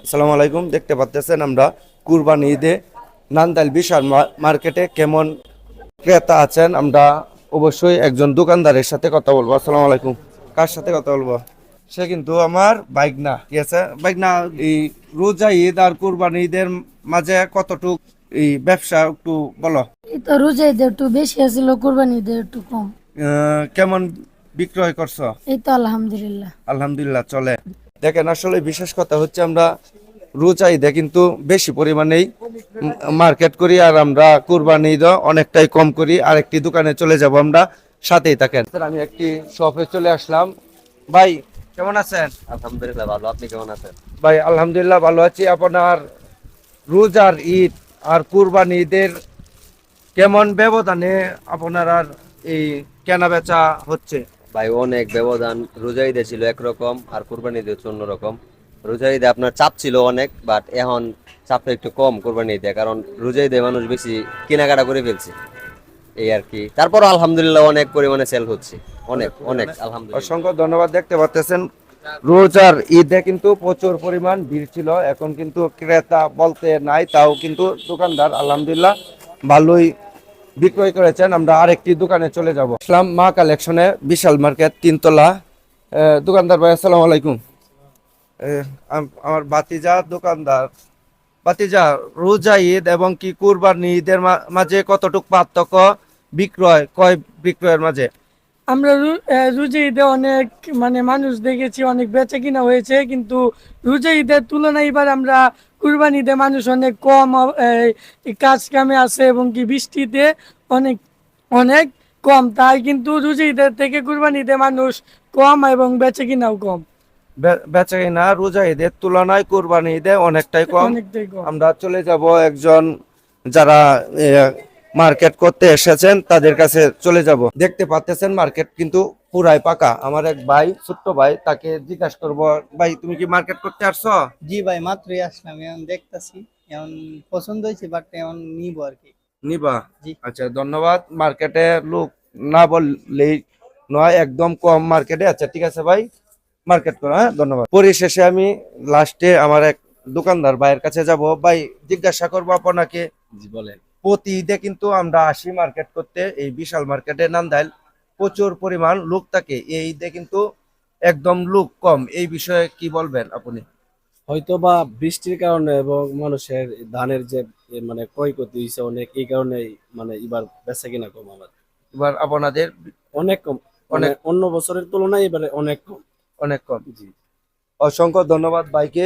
আসসালামু আলাইকুম। দেখতে পাচ্ছেন আমরা কুরবানি ঈদে নান্দাইল বিশাল মার্কেটে কেমন ক্রেতা আছেন। আমরা অবশ্যই একজন দোকানদারের সাথে কথা বলবো। আসসালামু আলাইকুম। কার সাথে কথা বলবো? সে কিন্তু আমার বাইক না, ঠিক আছে বাইক না। এই রোজা ঈদ আর কুরবানি ঈদের মাঝে কতটুক এই ব্যবসা একটু বলো। এই তো রোজা ঈদের একটু বেশি আছিল, কোরবানি ঈদের একটু কম। কেমন বিক্রয় করছো? এই তো আলহামদুলিল্লাহ। আলহামদুলিল্লাহ চলে। দেখেন আসলে বিশেষ কথা হচ্ছে আমরা রোজা ঈদে কিন্তু বেশি পরিমাণেই মার্কেট করি, আর আমরা কুরবানি ঈদে অনেকটাই কম করি। আরেকটি দোকানে চলে যাব আমরা, সাথেই থাকেন। স্যার, আমি একটি শপে চলে আসলাম। ভাই কেমন আছেন? আলহামদুলিল্লাহ ভালো। আপনি কেমন আছেন? ভাই আলহামদুলিল্লাহ ভালো আছি। আপনার রোজার ঈদ আর কুরবানি ঈদের কেমন ব্যবধানে আপনার আর এই কেনা বেচা হচ্ছে? ভাই অনেক ব্যবধান। রোজা ঈদে ছিল একরকম আর কুরবানি ঈদে হচ্ছে অন্যরকম। রোজা ঈদে আপনার চাপ ছিল অনেক, বাট এখন চাপটা একটু কম কুরবানি ঈদে, কারণ রোজা ঈদে মানুষ বেশি কেনাকাটা করে ফেলছে, এই আর কি। তারপর আলহামদুলিল্লাহ অনেক পরিমাণে সেল হচ্ছে, অনেক অনেক আলহামদুলিল্লাহ। অসংখ্য ধন্যবাদ। দেখতে পাচ্ছেন রোজার ঈদে কিন্তু প্রচুর পরিমাণ ভিড় ছিল, এখন কিন্তু ক্রেতা বলতে নাই, তাও কিন্তু দোকানদার আলহামদুলিল্লাহ ভালোই বিক্রয় করেছেন। আমরা আরেকটি দোকানে চলে যাব। ইসলাম মা কালেকশনে, বিশাল মার্কেট, তিনতলা। দোকানদার ভাই আসসালামু আলাইকুম। আমার বাতিজা দোকানদার। বাতিজা, রোজা ঈদ এবং কি কুরবানি ঈদের মাঝে কতটুক পার্থক্য ক্রয় বিক্রয়ের মাঝে? আমরা রোজা ঈদে অনেক মানুষ দেখেছি, অনেক বেচা কিনা হয়েছে, কিন্তু রোজা ঈদের তুলনায় এবার আমরা কুরবানি ঈদে মানুষ অনেক কম কাজ কামে আছে, এবং কি বৃষ্টিতে অনেক অনেক কম, তাই কিন্তু রোজা ঈদের থেকে কুরবানি ঈদে মানুষ কম এবং বেচা কিনাও কম। বেচা কিনা রোজা ঈদের তুলনায় কুরবানি ঈদে অনেকটাই কম। অনেকটাই কম। আমরা চলে যাব একজন যারা মার্কেট করতে এসেছেন তাদের কাছে চলে যাব। দেখতে পাচ্ছেন মার্কেট কিন্তু পুরাই পাকা। আমার এক ভাই, ছোট্ট ভাই, তাকে জিজ্ঞাসা করব, ভাই তুমি কি মার্কেট করতে আসছো? জি ভাই, মাত্রই আসলাম, এখন দেখতাছি, এখন পছন্দ হয়েছে, বাট এখন নিবো আর কি। নিবা? জি। আচ্ছা ধন্যবাদ। মার্কেটে লোক না বললেই নয়, একদম কম মার্কেটে। আচ্ছা ঠিক আছে ভাই, মার্কেট করো। হ্যাঁ ধন্যবাদ। পরিশেষে আমি লাস্টে আমার এক দোকানদার ভাইয়ের কাছে যাব। ভাই জিজ্ঞাসা করবো আপনাকে, জি বলেন। প্রতি ঈদে কিন্তু আমরা আসি মার্কেট করতে, এই বিশাল মার্কেটে নান্দাইল প্রচুর পরিমাণ লোক থাকে। এই ঈদে কিন্তু একদম লোক কম, এই বিষয়ে কি বলবেন আপনি? হয়তো বা বৃষ্টির কারণে এবং মানুষের ধানের যে ক্ষয়ক্ষতি হয়েছে অনেক, এই কারণে এবার বেচা কিনা কম আমাদের। এবার আপনাদের অনেক কম, অনেক অন্য বছরের তুলনায় এবারে অনেক কম। অনেক কম। জি। অসংখ্য ধন্যবাদ ভাইকে।